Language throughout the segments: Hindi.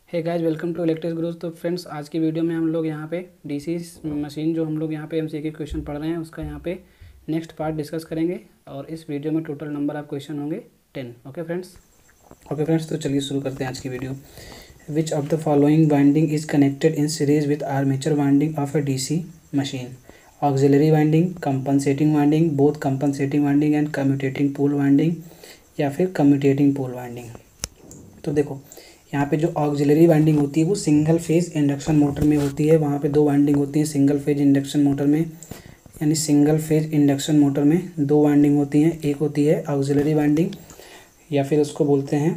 Hey guys, welcome to electric growth. तो फ्रेंड्स, आज की वीडियो में हम लोग यहाँ पे डीसी मशीन जो हम लोग यहाँ पे एमसीक्यू क्वेश्चन पढ़ रहे हैं उसका यहाँ पे नेक्स्ट पार्ट डिस्कस करेंगे। और इस वीडियो में टोटल नंबर ऑफ क्वेश्चन होंगे 10। ओके फ्रेंड्स, तो चलिए शुरू करते हैं आज की video. Which of the following winding is connected in series with armature winding of a DC machine? Auxiliary winding, compensating winding, both compensating winding and commutating pole winding, या फिर कम्यूटेटिंग पोल वाइंडिंग। तो देखो, यहाँ पे जो ऑक्सिलरी वाइंडिंग होती है वो सिंगल फेज इंडक्शन मोटर में होती है। वहाँ पे दो वाइंडिंग होती हैं सिंगल फेज इंडक्शन मोटर में, यानी सिंगल फेज इंडक्शन मोटर में दो वाइंडिंग होती हैं। एक होती है ऑक्सिलरी वाइंडिंग या फिर उसको बोलते हैं,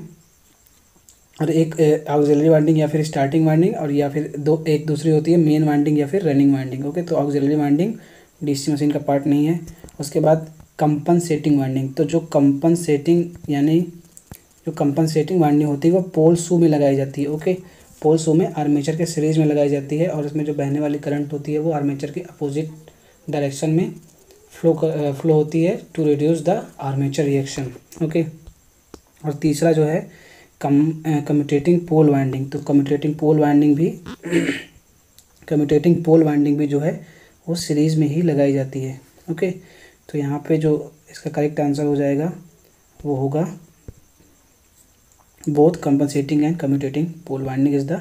और एक ऑक्सिलरी वाइंडिंग या फिर स्टार्टिंग वाइंडिंग, और या फिर एक दूसरी होती है मेन वाइंडिंग या फिर रनिंग वाइंडिंग। ओके, तो ऑक्सिलरी वाइंडिंग डीसी मशीन का पार्ट नहीं है। उसके बाद कंपनसेटिंग वाइंडिंग, तो जो कंपनसेटिंग यानी जो कंपनसेटिंग वाइंडिंग होती है वो पोल शू में लगाई जाती है। ओके, पोल शू में आर्मेचर के सीरीज में लगाई जाती है, और इसमें जो बहने वाली करंट होती है वो आर्मेचर के अपोजिट डायरेक्शन में फ्लो होती है to reduce the armature reaction. Okay, और तीसरा जो है कम्यूटेटिंग पोल वाइंडिंग। तो कम्यूटेटिंग पोल वाइंडिंग भी जो है वो सीरीज में ही लगाई जाती है। ओके, तो यहाँ पे जो इसका करेक्ट आंसर हो जाएगा वो होगा both compensating and commutating pole winding is the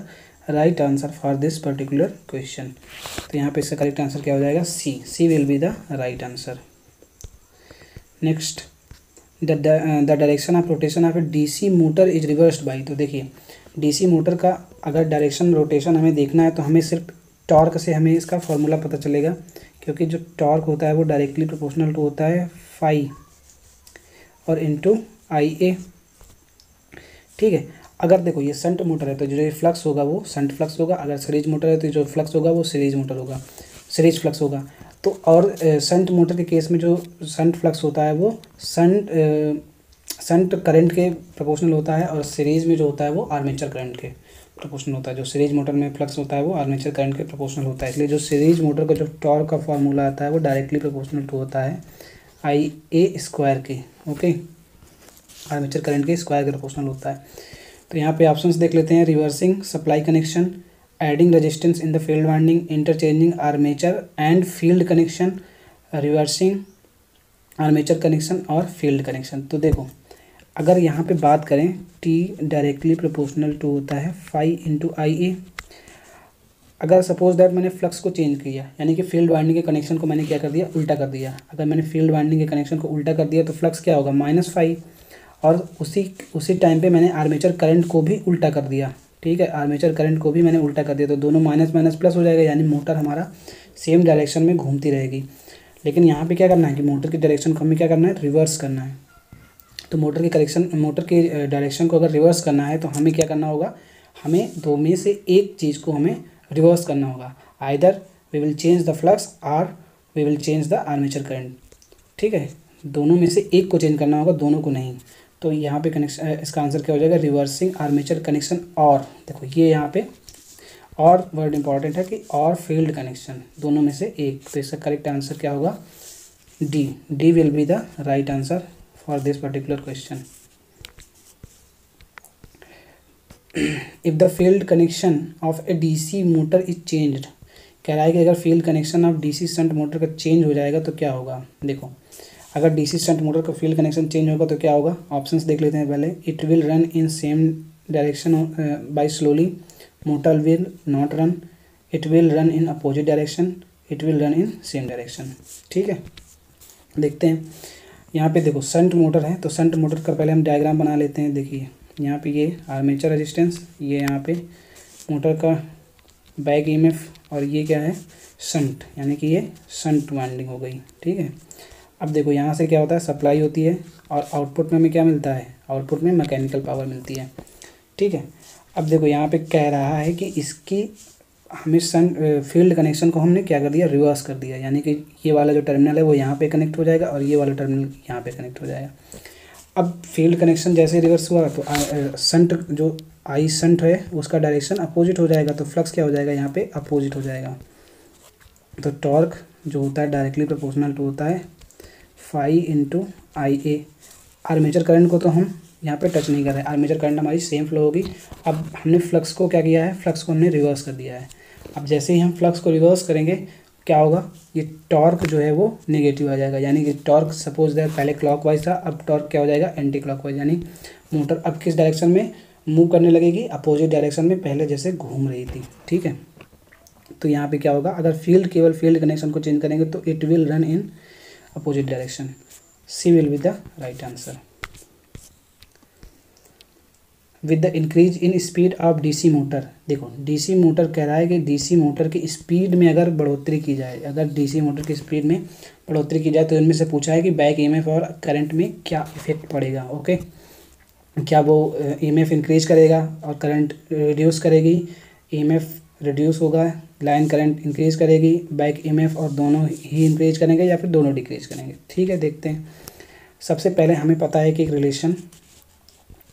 right answer for this particular question। तो यहाँ पे इसका करेक्ट आंसर क्या हो जाएगा? C will be the right answer. Next, the direction of rotation of a DC motor is reversed by. तो देखिए, डीसी मोटर का अगर डायरेक्शन रोटेशन हमें देखना है तो हमें सिर्फ टॉर्क से हमें इसका फॉर्मूला पता चलेगा, क्योंकि जो टॉर्क होता है वो डायरेक्टली प्रोपोर्शनल टू होता है फाई और इंटू आई ए। ठीक है, अगर देखो ये शंट मोटर है तो जो फ्लक्स होगा वो शंट फ्लक्स होगा, अगर सीरीज मोटर है तो जो फ्लक्स होगा वो सीरीज फ्लक्स होगा। तो और शंट मोटर के केस में जो शंट फ्लक्स होता है वो शंट करंट के प्रोपोर्शनल होता है, और सीरीज में जो होता है वो आर्मेचर करंट के प्रोपोर्शनल होता है। जो सीरीज मोटर में फ्लक्स होता है वो आर्मेचर करंट के प्रोपोर्शनल होता है। इसलिए जो सीरीज मोटर का जो टॉर्क का फार्मूला आता है वो डायरेक्टली प्रोपोर्शनल टू होता है आई ए स्क्वायर के। ओके, आर्मेचर करंट के स्क्वायर के प्रोपोर्शनल होता है। तो यहाँ पे ऑप्शंस देख लेते हैं। Reversing supply connection, adding resistance in the field winding, interchanging armature and field connection, reversing armature connection और फील्ड कनेक्शन। तो देखो, अगर यहाँ पे बात करें, टी डायरेक्टली प्रोपोर्शनल टू होता है फाई इंटू आई ए। अगर सपोज दैट मैंने फ्लक्स को चेंज किया, यानी कि फील्ड वाइंडिंग के कनेक्शन को मैंने क्या कर दिया, उल्टा कर दिया। अगर मैंने फील्ड वाइंडिंग के कनेक्शन को उल्टा कर दिया तो फ्लक्स क्या होगा, माइनस फाई। और उसी टाइम पे मैंने आर्मेचर करंट को भी उल्टा कर दिया। ठीक है, आर्मेचर करंट को भी मैंने उल्टा कर दिया, तो दोनों माइनस माइनस प्लस हो जाएगा, यानी मोटर हमारा सेम डायरेक्शन में घूमती रहेगी। लेकिन यहाँ पे क्या करना है कि मोटर की डायरेक्शन को हमें क्या करना है, रिवर्स करना है। तो मोटर की डायरेक्शन को अगर रिवर्स करना है तो हमें क्या करना होगा, हमें दो में से एक चीज़ को हमें रिवर्स करना होगा। Either we will change the flux और we will change the armature current. ठीक है, दोनों में से एक को चेंज करना होगा, दोनों को नहीं। तो यहाँ पे कनेक्शन, इसका आंसर क्या हो जाएगा, रिवर्सिंग आर्मेचर कनेक्शन। और देखो ये यहाँ पे और वर्ड इंपॉर्टेंट है कि और फील्ड कनेक्शन, दोनों में से एक। तो इसका करेक्ट आंसर क्या होगा, D will be the right answer for this particular question. If the field connection of a DC motor is changed, कह रहा है कि अगर field connection of DC shunt motor का चेंज हो जाएगा तो क्या होगा। देखो, अगर डीसी शंट मोटर का फील्ड कनेक्शन चेंज होगा तो क्या होगा, ऑप्शंस देख लेते हैं पहले। It will run in same direction by slowly, motor will not run, it will run in opposite direction, it will run in same direction. ठीक है, देखते हैं। यहाँ पे देखो शंट मोटर है, तो शंट मोटर का पहले हम डायग्राम बना लेते हैं। देखिए यहाँ पे ये आर्मेचर रेजिस्टेंस, ये यहाँ पे मोटर का बैक ईएमएफ, और ये क्या है, शंट, यानी कि ये शंट वाइंडिंग हो गई। ठीक है, अब देखो यहाँ से क्या होता है, सप्लाई होती है और आउटपुट में हमें क्या मिलता है, आउटपुट में मैकेनिकल पावर मिलती है। ठीक है, अब देखो यहाँ पे कह रहा है कि इसकी हमें फील्ड कनेक्शन को हमने क्या कर दिया, रिवर्स कर दिया, यानी कि ये वाला जो टर्मिनल है वो यहाँ पे कनेक्ट हो जाएगा और ये वाला टर्मिनल यहाँ पे कनेक्ट हो जाएगा। अब फील्ड कनेक्शन जैसे रिवर्स हुआ तो शंट जो आई शंट है उसका डायरेक्शन अपोजिट हो जाएगा, तो फ्लक्स क्या हो जाएगा, यहाँ पे अपोजिट हो जाएगा। तो टॉर्क जो होता है डायरेक्टली प्रोपोर्शनल टू होता है फाई इंटू आई ए। आर्मेचर करंट को तो हम यहाँ पे टच नहीं कर रहा है, आर्मेचर करंट हमारी सेम फ्लो होगी। अब हमने फ्लक्स को क्या किया है, फ्लक्स को हमने रिवर्स कर दिया है। अब जैसे ही हम फ्लक्स को रिवर्स करेंगे क्या होगा, ये टॉर्क जो है वो नेगेटिव आ जाएगा, यानी कि टॉर्क सपोज दैट पहले क्लॉकवाइज था, अब टॉर्क क्या हो जाएगा, एंटी क्लॉकवाइज, यानी मोटर अब किस डायरेक्शन में मूव करने लगेगी, अपोजिट डायरेक्शन में पहले जैसे घूम रही थी। ठीक है, तो यहाँ पे क्या होगा, अगर केवल फील्ड कनेक्शन को चेंज करेंगे तो it will run in opposite direction. C will be the right answer. With the increase in speed of DC motor, देखो डीसी मोटर कह रहा है कि डीसी मोटर की स्पीड में अगर बढ़ोतरी की जाए, अगर डीसी मोटर की स्पीड में बढ़ोतरी की जाए तो इनमें से पूछा है कि बैक ईएमएफ और करंट में क्या इफेक्ट पड़ेगा। ओके, क्या वो ईएमएफ इंक्रीज करेगा और करंट रिड्यूस करेगी, ईएमएफ रिड्यूस होगा, लाइन करंट इंक्रीज करेगी, बैक ईएमएफ और दोनों ही इंक्रीज करेंगे या फिर दोनों डिक्रीज करेंगे। ठीक है, देखते हैं। सबसे पहले हमें पता है कि एक relation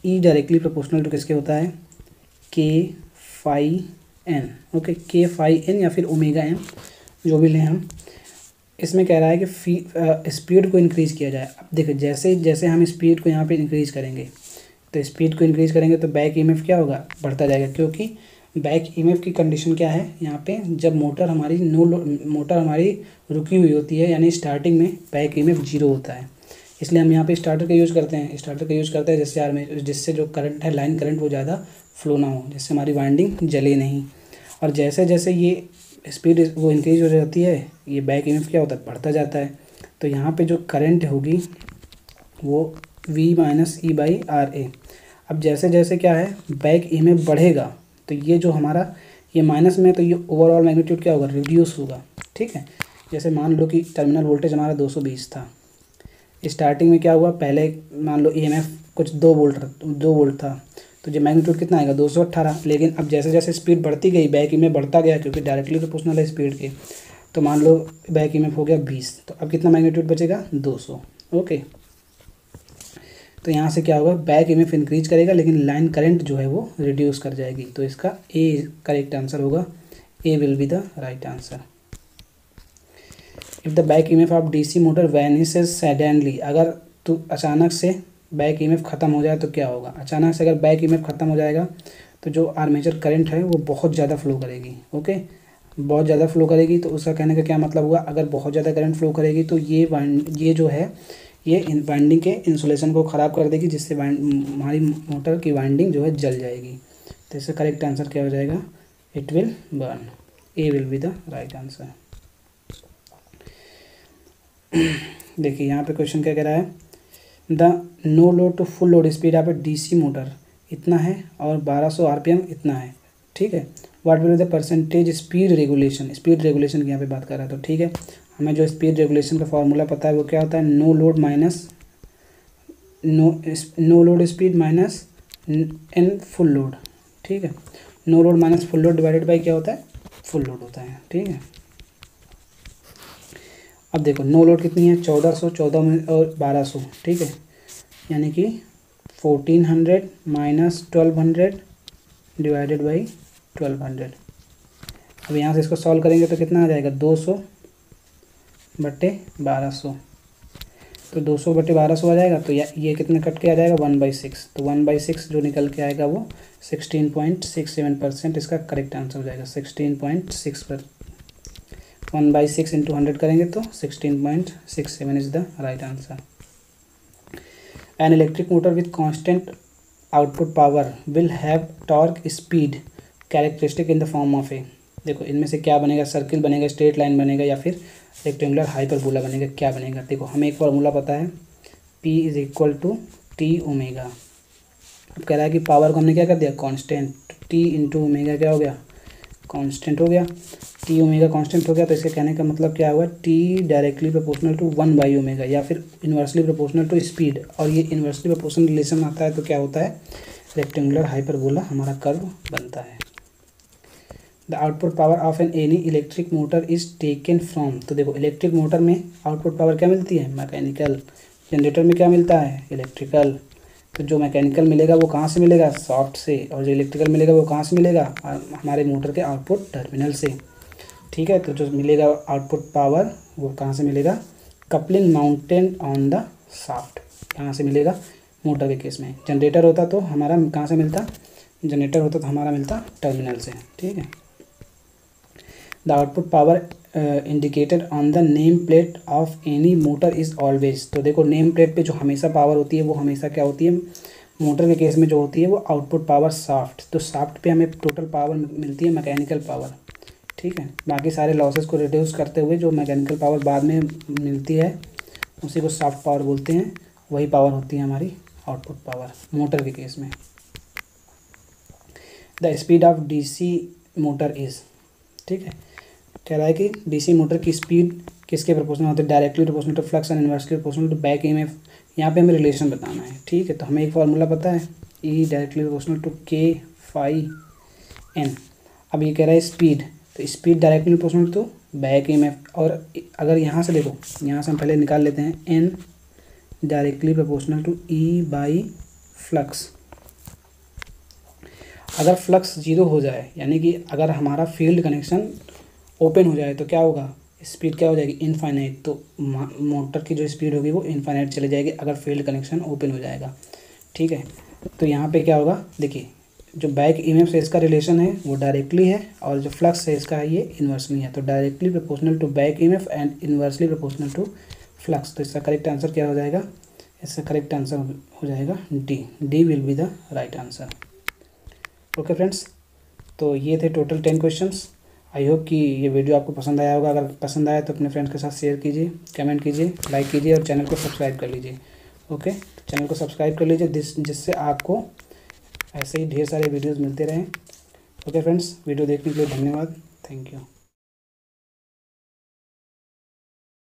E directly proportional to किसके होता है, K phi N. Okay, K phi N या फिर ओमेगा एन, जो भी लें हम। इसमें कह रहा है कि स्पीड को इंक्रीज़ किया जाए। अब देखो जैसे जैसे हम स्पीड को यहाँ पे इंक्रीज़ करेंगे, तो स्पीड को इंक्रीज़ करेंगे तो बैक ईएमएफ क्या होगा, बढ़ता जाएगा, क्योंकि बैक ईएमएफ की कंडीशन क्या है यहाँ पे, जब मोटर हमारी रुकी हुई होती है, यानी स्टार्टिंग में बैक ईएमएफ 0 होता है। इसलिए हम यहाँ पे स्टार्टर का यूज़ करते हैं, जिससे जो करंट है, लाइन करंट, वो ज़्यादा फ्लो ना हो, जिससे हमारी वाइंडिंग जले नहीं। और जैसे जैसे ये स्पीड वो इंक्रीज हो जाती है, ये बैक ईएमएफ क्या होता है, बढ़ता जाता है। तो यहाँ पे जो करंट होगी वो V minus E by R A. अब जैसे जैसे क्या है, बैक ईएमएफ बढ़ेगा तो ये जो हमारा ये माइनस में, तो ये ओवरऑल मैग्नीट्यूड क्या होगा, रिड्यूस होगा। ठीक है, जैसे मान लो कि टर्मिनल वोल्टेज हमारा 220 था, स्टार्टिंग में क्या हुआ, पहले मान लो ईएमएफ कुछ 2 वोल्ट था, तो जो मैग्नीट्यूड कितना आएगा, 218। लेकिन अब जैसे जैसे स्पीड बढ़ती गई, बैक ईएमएफ बढ़ता गया, क्योंकि डायरेक्टली प्रोपोर्शनल है स्पीड के, तो मान लो बैक ईएमएफ हो गया 20, तो अब कितना मैग्नीट्यूड बचेगा, 200। ओके, तो यहाँ से क्या होगा, बैक ईएमएफ इंक्रीज करेगा लेकिन लाइन करंट जो है वो रिड्यूस कर जाएगी। तो इसका ए करेक्ट आंसर होगा, A will be the right answer. If the back EMF of DC motor vanishes suddenly, अगर तो अचानक से बैक ईएमएफ ख़त्म हो जाए तो क्या होगा, अचानक से अगर बैक ईएमएफ ख़त्म हो जाएगा तो जो आर्मेचर करंट है वो बहुत ज़्यादा फ्लो करेगी। ओके, बहुत ज़्यादा फ्लो करेगी, तो उसका कहने का क्या मतलब हुआ, अगर बहुत ज़्यादा करंट फ्लो करेगी तो ये जो है ये वाइंडिंग के इंसुलेशन को ख़राब कर देगी, जिससे हमारी मोटर की वाइंडिंग जो है जल जाएगी। तो इसका करेक्ट आंसर क्या हो जाएगा, it will burn. A will be the right answer. देखिए यहाँ पे क्वेश्चन क्या कह रहा है, the no load to full load speed of a DC motor इतना है और 1200 आरपीएम इतना है। ठीक है, what will be the percentage speed regulation, speed regulation की यहाँ पे बात कर रहा है। तो ठीक है, हमें जो स्पीड रेगुलेशन का फॉर्मूला पता है वो क्या होता है, no load speed minus N full load. ठीक है, no load minus full load divided by क्या होता है, फुल लोड होता है। ठीक है, अब देखो नो लोड कितनी है, 1400, 14 में और 1200। ठीक है, यानी कि 1400 माइनस 1200 डिवाइडेड बाई 1200। अब यहाँ से इसको सॉल्व करेंगे तो कितना आ जाएगा, 200 बटे 1200। तो 200 बटे 1200 आ जाएगा, तो ये कितने कट के आ जाएगा, 1/6। तो 1/6 जो निकल के आएगा वो 16.67% इसका करेक्ट आंसर हो जाएगा। 16.6 पर 1/6 इंटू 100 करेंगे तो 16.67 is the right answer. An electric motor with constant output power will have torque speed characteristic in the form of A. देखो इनमें से क्या बनेगा, सर्किल बनेगा, स्ट्रेट लाइन बनेगा या फिर रेक्टेंगुलर हाइपरबोला बनेगा, क्या बनेगा। देखो हमें एक फार्मूला पता है, P is equal to T omega. अब कह रहा है कि पावर को हमने क्या कर दिया, कांस्टेंट, T इंटू ओमेगा क्या हो गया, कांस्टेंट हो गया। टी ओमेगा कांस्टेंट हो गया, तो इसके कहने का मतलब क्या हुआ, T डायरेक्टली प्रोपोर्शनल टू 1/ओमेगा या फिर इन्वर्सली प्रोपोर्शनल टू स्पीड। और ये इन्वर्सली प्रोपोर्शनल रिलेशन आता है तो क्या होता है, रेक्टेंगुलर हाइपरबोला हमारा कर्व बनता है। The output power of an any electric motor is taken from. तो देखो इलेक्ट्रिक मोटर में आउटपुट पावर क्या मिलती है, मैकेनिकल। जनरेटर में क्या मिलता है, इलेक्ट्रिकल। तो जो मैकेनिकल मिलेगा वो कहाँ से मिलेगा, सॉफ्ट से, और जो इलेक्ट्रिकल मिलेगा वो कहाँ से मिलेगा, हमारे मोटर के आउटपुट टर्मिनल से। ठीक है, तो जो मिलेगा आउटपुट पावर वो कहाँ से मिलेगा, coupling mountain on the shaft, कहाँ से मिलेगा, मोटर के केस में। जनरेटर होता तो हमारा कहाँ से मिलता, जनरेटर होता तो हमारा मिलता टर्मिनल से, ठीक है। The output power indicated on the name plate of any motor is always. तो देखो नेम प्लेट पे जो हमेशा पावर होती है वो हमेशा क्या होती है, मोटर के केस में जो होती है वो आउटपुट पावर शाफ्ट। तो शाफ्ट पे हमें टोटल पावर मिलती है मैकेनिकल पावर, ठीक है। बाकी सारे लॉसेस को रिड्यूस करते हुए जो मैकेनिकल पावर बाद में मिलती है उसी को शाफ्ट पावर बोलते हैं, वही पावर होती है हमारी आउटपुट पावर मोटर के केस में। The speed of DC motor is, ठीक है, कह रहा है कि डीसी मोटर की स्पीड किसके प्रोपोर्शनल होती है, directly proportional to flux and inversely proportional to back EMF. यहाँ पे हमें रिलेशन बताना है, ठीक है। तो हमें एक फार्मूला पता है, E directly proportional to K phi N. अब ये कह रहा है स्पीड, तो speed directly proportional to back EMF. और अगर यहाँ से देखो, यहाँ से हम पहले निकाल लेते हैं N directly proportional to E by flux. अगर फ्लक्स जीरो हो जाए, यानी कि अगर हमारा फील्ड कनेक्शन ओपन हो जाए तो क्या होगा, स्पीड क्या हो जाएगी, इनफाइनाइट। तो मोटर की जो स्पीड होगी वो इनफाइनाइट चली जाएगी अगर फील्ड कनेक्शन ओपन हो जाएगा, ठीक है। तो यहाँ पे क्या होगा, देखिए जो बैक ईएमएफ से इसका रिलेशन है वो डायरेक्टली है और जो फ्लक्स से इसका है ये इन्वर्सली है। तो directly proportional to back EMF and inversely proportional to flux. तो इसका करेक्ट आंसर क्या हो जाएगा, इसका करेक्ट आंसर हो जाएगा D. D will be the right answer. Okay friends, तो ये थे टोटल 10 क्वेश्चंस। आई होप कि ये वीडियो आपको पसंद आया होगा। अगर पसंद आया तो अपने फ्रेंड्स के साथ शेयर कीजिए, कमेंट कीजिए, लाइक कीजिए और चैनल को सब्सक्राइब कर लीजिए। ओके, चैनल को सब्सक्राइब कर लीजिए जिससे आपको ऐसे ही ढेर सारे वीडियोज़ मिलते रहें। ओके फ्रेंड्स, वीडियो देखने के लिए धन्यवाद। Thank you.